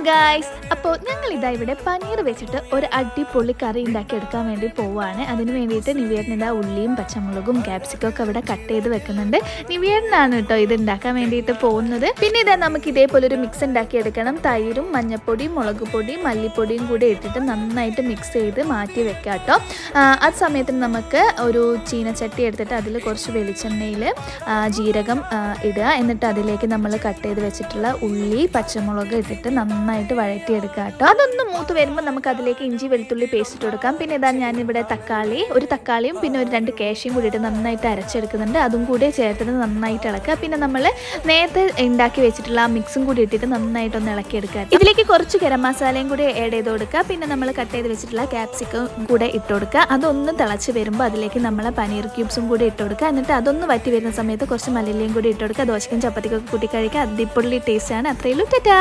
Guys, അപ്പോൾ ഞങ്ങൾ ഇതാ ഇവിടെ പനീർ വെച്ചിട്ട് ഒരു അടിപൊളി കറി ഉണ്ടാക്കിയെടുക്കാൻ വേണ്ടി പോവുകയാണ്. അതിന് വേണ്ടിയിട്ട് നിവേദന ഇതാ ഉള്ളിയും പച്ചമുളകും ക്യാപ്സിക്കും ഒക്കെ ഇവിടെ കട്ട് ചെയ്ത് വെക്കുന്നുണ്ട്. നിവേദനാണ് കേട്ടോ ഇത് ഉണ്ടാക്കാൻ വേണ്ടിയിട്ട് പോകുന്നത്. പിന്നെ ഇതാ നമുക്ക് ഇതേപോലെ ഒരു മിക്സ് ഉണ്ടാക്കിയെടുക്കണം. തൈരും മഞ്ഞപ്പൊടിയും മുളക് പൊടിയും മല്ലിപ്പൊടിയും കൂടി ഇട്ടിട്ട് നന്നായിട്ട് മിക്സ് ചെയ്ത് മാറ്റി വെക്കാം കേട്ടോ. ആ സമയത്തിന് നമുക്ക് ഒരു ചീനച്ചട്ടി എടുത്തിട്ട് അതിൽ കുറച്ച് വെളിച്ചെണ്ണയിൽ ജീരകം ഇടുക. എന്നിട്ട് അതിലേക്ക് നമ്മൾ കട്ട് ചെയ്ത് വെച്ചിട്ടുള്ള ഉള്ളി പച്ചമുളക് ഇട്ടിട്ട് നന്നായിട്ട് വഴറ്റിയെടുക്കുക കേട്ടോ. അതൊന്ന് മൂത്ത് വരുമ്പോൾ നമുക്ക് അതിലേക്ക് ഇഞ്ചി വെളുത്തുള്ളി പേസ്റ്റ് ഇട്ട് കൊടുക്കാം. പിന്നെ ഇതാ ഞാനിവിടെ ഒരു തക്കാളിയും പിന്നെ ഒരു 2 കാഷ്യും കൂടി ഇട്ട് നന്നായിട്ട് അരച്ചെടുക്കുന്നുണ്ട്. അതും കൂടി ചേർത്തിട്ട് നന്നായിട്ട് ഇളക്കുക. പിന്നെ നമ്മൾ നേരത്തെ ഉണ്ടാക്കി വെച്ചിട്ടുള്ള ആ മിക്സും കൂടി ഇട്ടിട്ട് നന്നായിട്ടൊന്ന് ഇളക്കിയെടുക്കുക. ഇതിലേക്ക് കുറച്ച് ഗരം മസാലയും കൂടി ആഡ് ചെയ്ത് കൊടുക്കുക. പിന്നെ നമ്മൾ കട്ട് ചെയ്ത് വെച്ചിട്ടുള്ള ക്യാപ്സിക്കം കൂടെ ഇട്ട് കൊടുക്കുക. അതൊന്ന് തിളച്ച് വരുമ്പോൾ അതിലേക്ക് നമ്മൾ പനീർ ക്യൂബ്സും കൂടി ഇട്ട് കൊടുക്കുക. എന്നിട്ട് അതൊന്ന് വറ്റി വരുന്ന സമയത്ത് കുറച്ച് മല്ലിയിലയും കൂടി ഇട്ട് കൊടുക്കുക. ദോശക്കും ചപ്പാത്തിക്കൊക്കെ കൂട്ടി കഴിക്കുക. അടിപൊളി ടേസ്റ്റാണ്. അത്രയുള്ളൂ. ടാറ്റാ.